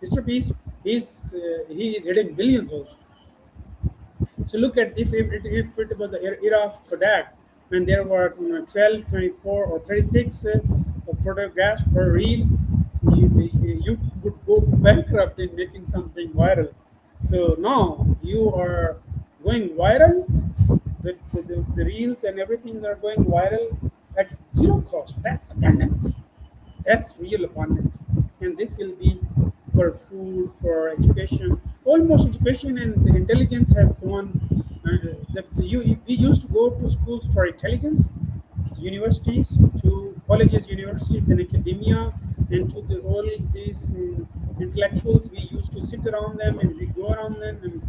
Mr. Beast, he is hitting billions also. So look at if it was the era of Kodak, when there were 12, 24, or 36 photographs per reel, you would go bankrupt in making something viral. So now you are going viral, the reels and everything are going viral at zero cost. That's abundance. That's real abundance. And this will be for food, for education. Almost education and the intelligence has gone. We used to go to schools for intelligence, universities, to colleges, universities, and academia, and to all these intellectuals. We used to sit around them and we go around them, and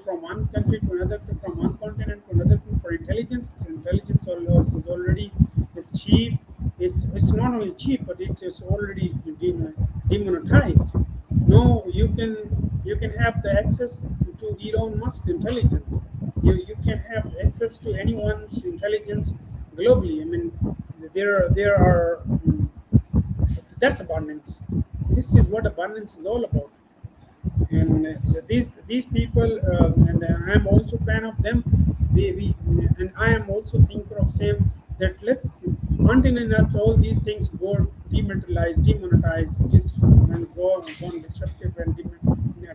from one country to another, from one continent to another for intelligence. Intelligence is already is cheap. It's not only cheap, but it's already demonetized. No, you can have the access to Elon Musk's intelligence. You can have access to anyone's intelligence globally. I mean, there are that's abundance. This is what abundance is all about. And these people, and I am also fan of them. And I am also thinker of same that let's until and unless all these things go dematerialized, demonetized, just and go on disruptive and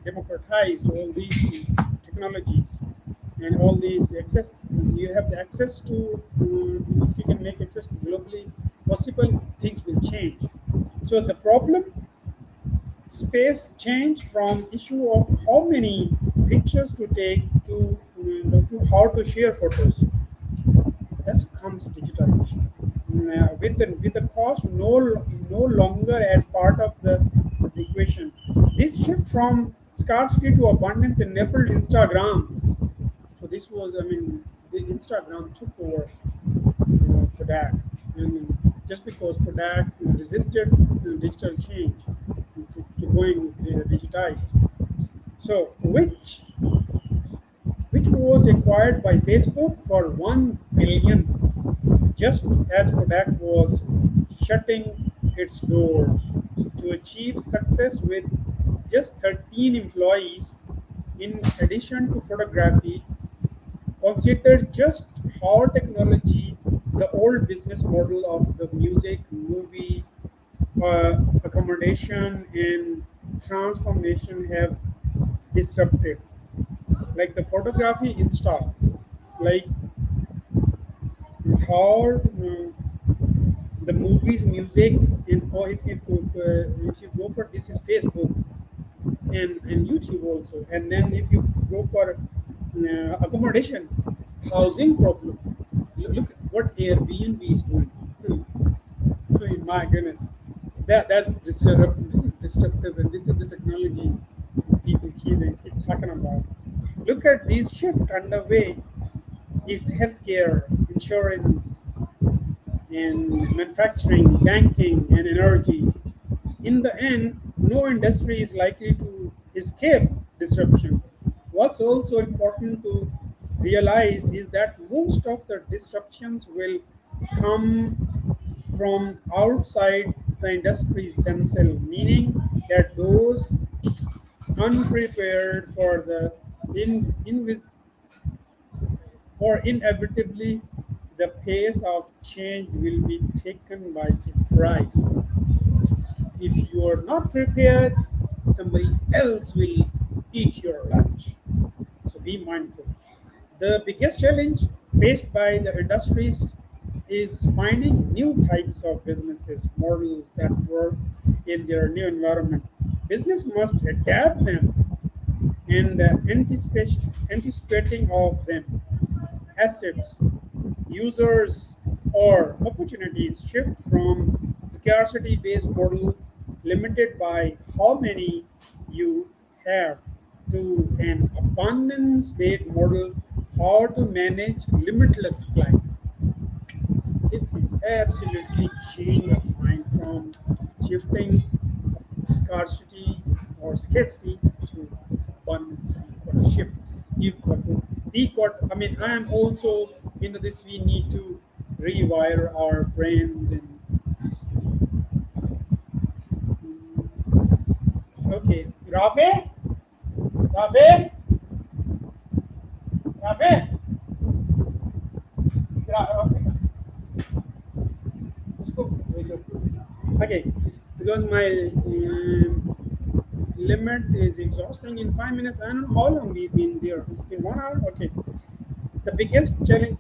democratized all these technologies and all these access. You have the access to. If you can make access to globally possible, things will change. So the problem space change from issue of how many pictures to take to how to share photos. That comes digitization. With the cost no longer as part of the equation. This shift from scarcity to abundance enabled Instagram. So this was, I mean, the Instagram took over Kodak, and just because Kodak resisted digital change to going digitized. So which was acquired by Facebook for 1 billion, just as Kodak was shutting its door to achieve success with just 13 employees. In addition to photography, consider just how technology, the old business model of the music, movie, accommodation, and transformation have disrupted. Like the photography Insta, like how the movies, music, or if you go for this is Facebook and YouTube also, and then if you go for accommodation, housing problem. Look at what Airbnb is doing. Hmm. Oh, my goodness, that's disruptive. This is disruptive, and this is the technology people keep talking about. Look at this shift underway: is healthcare, insurance, and manufacturing, banking, and energy. In the end, no industry is likely to escape disruption. What's also important to realize is that most of the disruptions will come from outside the industries themselves, meaning that those unprepared for the for inevitably the pace of change will be taken by surprise. If you are not prepared, somebody else will eat your lunch. So be mindful. The biggest challenge faced by the industries is finding new types of businesses models that work in their new environment. Business must adapt them and anticipating of them assets, users, or opportunities shift from scarcity-based model limited by how many you have to an abundance-based model how to manage limitless supply. This is absolutely change of mind from shifting scarcity or scarcity to abundance. You got to shift. You got to. We got. I mean, I am also into this. We need to rewire our brains and. Okay, Rafe, Rafe, Rafe, Rafe. उसको भेजो. Okay, because my limit is exhausting in 5 minutes. I don't know how long we've been there. It's been 1 hour. Okay. The biggest challenge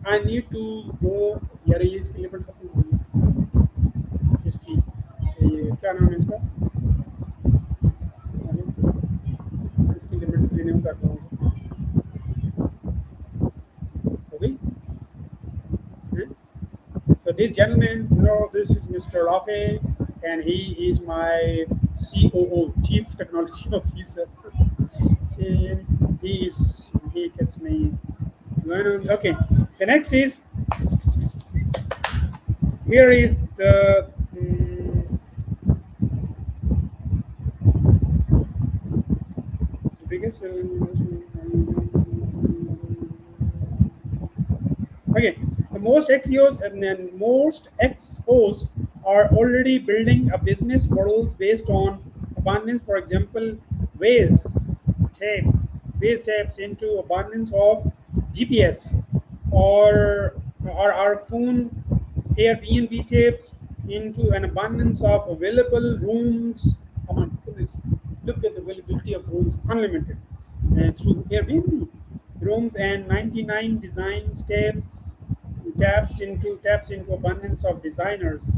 I need to go. यार ये इसकी limit खत्म हो गई. इसकी ये क्या नाम है इसका? इसकी लिमिट रिन्यू करता हूँ. हो गई? Hmm? So this gentleman, this is Mr. Rafe, and he is my COO, Chief Technology Officer. he, he gets me. Okay, the next is here is the biggest. Okay, the most XEOs and then most XOs are already building a business models based on abundance. For example, Waze tape, Waze taps into abundance of GPS, or our phone Airbnb tapes into an abundance of available rooms. Come on, goodness, look at the availability of rooms, unlimited, through Airbnb rooms and 99 design steps taps into abundance of designers.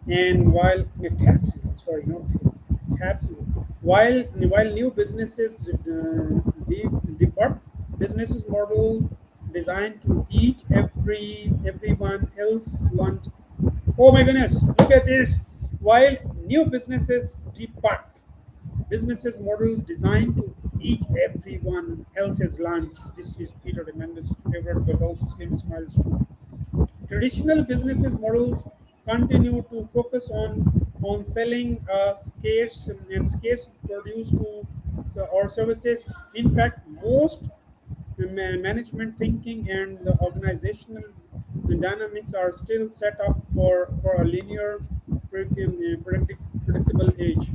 And while taps into, sorry, not taps into, while new businesses depart businesses model designed to eat everyone else lunch. Oh my goodness, look at this. While new businesses depart businesses model designed to eat everyone else's lunch. This is Peter Diamandis' favorite, but also Ismail's too. Traditional businesses models continue to focus on selling scarce produce to or services. In fact, most management thinking and the organizational dynamics are still set up for a linear, predictable age.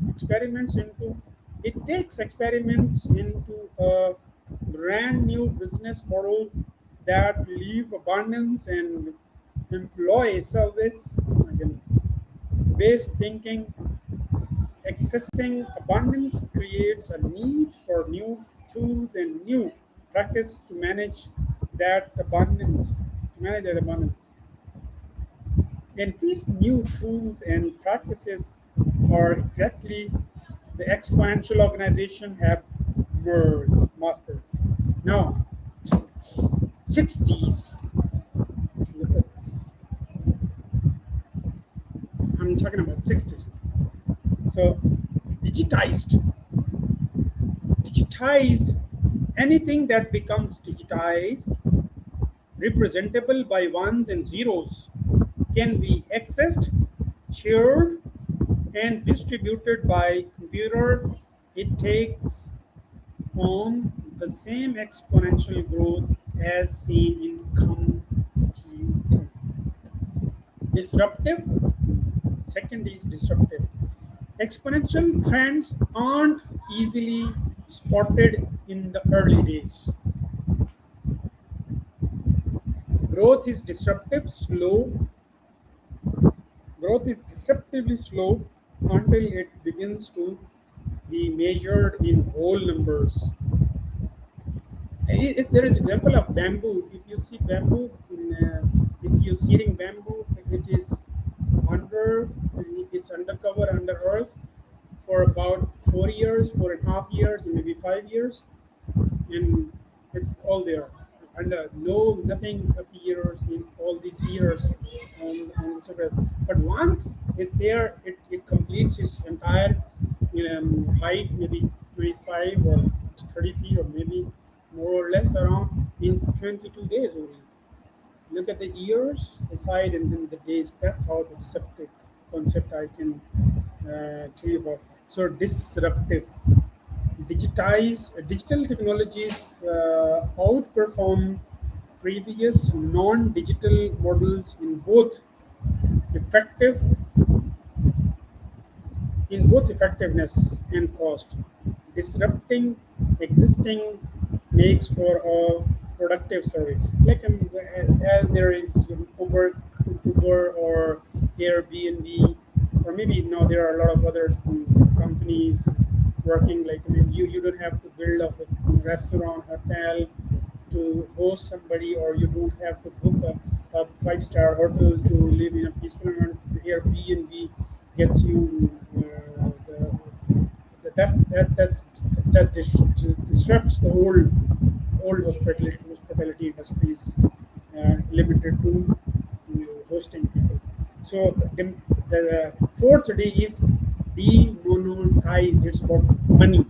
Experiments into it takes experiments into a brand new business model that leave abundance and employ service. Oh my goodness. Based thinking. Accessing abundance creates a need for new tools and new practice to manage that abundance. To manage that abundance. And these new tools and practices are exactly the exponential organization have master. Now, 60s. Look at this. I'm talking about 60s. So, digitized. Digitized. Anything that becomes digitized, representable by ones and zeros, can be accessed, shared, and distributed by computer. It takes on the same exponential growth as seen in computing. Disruptive. Second is disruptive. Exponential trends aren't easily spotted in the early days. Growth is disruptive, slow. Growth is disruptively slow until it begins to be measured in whole numbers. There is example of bamboo. If you see bamboo, if you're seeding bamboo, it is under, it's undercover under earth for about 4 years, 4.5 years, maybe 5 years, and it's all there. And no, nothing appears in all these years on the surface. But once it's there, it completes its entire height, maybe 25 or 30 feet, or maybe more or less around in 22 days only. Look at the years aside and then the days. That's how the deceptive concept I can tell you about. So disruptive. Digital technologies outperform previous non-digital models effective in both effectiveness and cost. Disrupting existing makes for a productive service. Like as there is Uber or Airbnb, or maybe now there are a lot of other companies working. Like, I mean, you don't have to build a restaurant, hotel to host somebody, or you don't have to book a five-star hotel to live in a peaceful environment. The Airbnb gets you disrupts the old hospitality industries limited to hosting people. So the fourth day is demonetized. It's about money.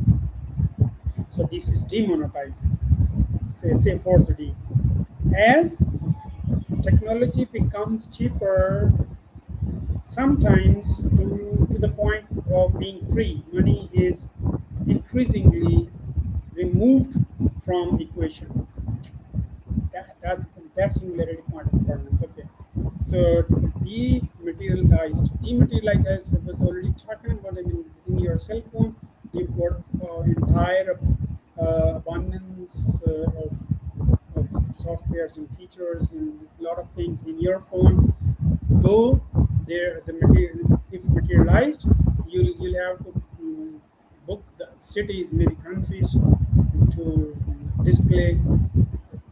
So this is demonetized. Say fourth D. As technology becomes cheaper, sometimes to the point of being free, money is increasingly removed from equation. That singularity point of permanence. Okay. So dematerialized, as I was already talking about. I mean, in your cell phone, you've got entire abundance of softwares and features and a lot of things in your phone. Though the material, if materialized, you'll have to book the cities, maybe countries, to display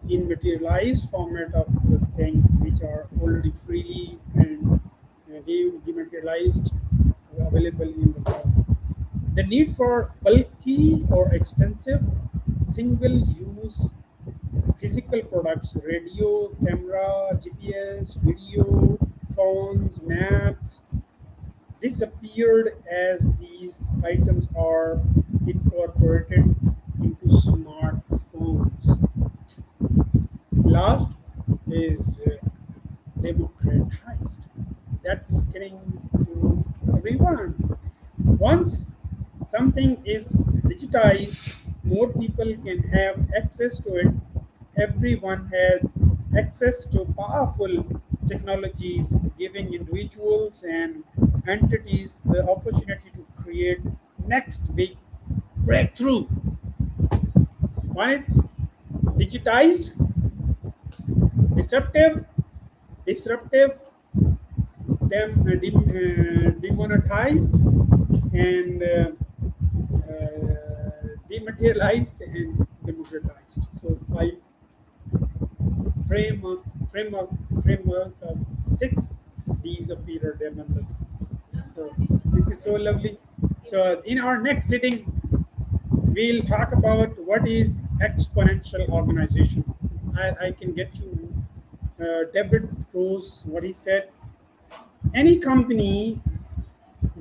in materialized format of the things which are already freely and dematerialized, available in the form. The need for bulky or expensive single-use physical products, radio, camera, GPS, video, phones, maps, disappeared as these items are incorporated into smartphones. Last is democratized. That's getting to everyone. Once something is digitized, more people can have access to it. Everyone has access to powerful technologies, giving individuals and entities the opportunity to create next big breakthrough. One is digitized, deceptive, disruptive, demonetized, and dematerialized and democratized. So five framework framework framework of six D's of Peter Diamandis. So this is so lovely. So in our next sitting, we'll talk about what is exponential organization. I can get you David Rose, what he said. Any company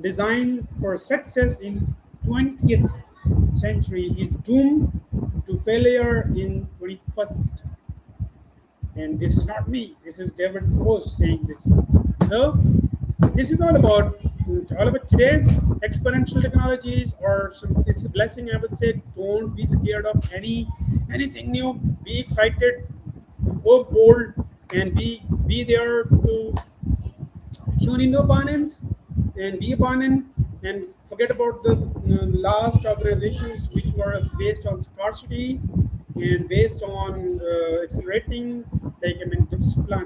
designed for success in 20th century is doomed to failure in 21st. And this is not me. This is David Rose saying this. So this is all about today. Exponential technologies or this is a blessing. I would say don't be scared of anything new. Be excited, go bold, and be there to tune into abundance and be abundant and forget about the last organizations which were based on scarcity and based on accelerating, like I mean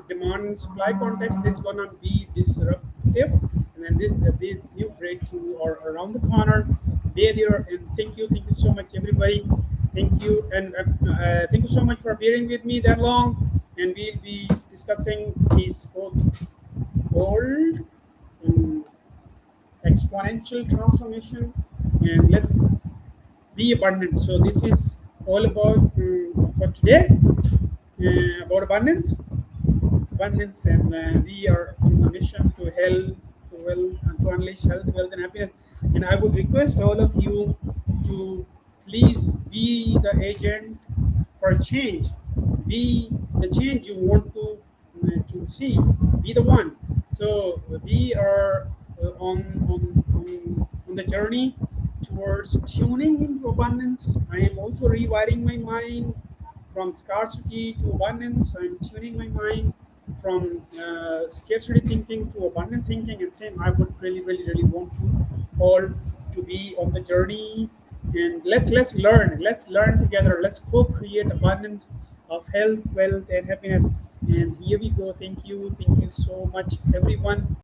demand and supply context. This is gonna be disruptive, and then these new breakthrough are around the corner. Be there, and thank you so much everybody. Thank you, and thank you so much for bearing with me that long, and we'll be discussing these both old um, exponential transformation, and let's be abundant. So this is all about for today, about abundance, and we are on a mission to health, to wealth, and to unleash health, wealth, and happiness. And I would request all of you to please be the agent for change. Be the change you want to see. Be the one. So we are on the journey towards tuning into abundance. I am also rewiring my mind from scarcity to abundance. I'm tuning my mind from scarcity thinking to abundance thinking, and same. I would really want you all to be on the journey, and let's learn. Let's learn together. Let's co-create abundance of health, wealth, and happiness. And here we go. Thank you so much, everyone.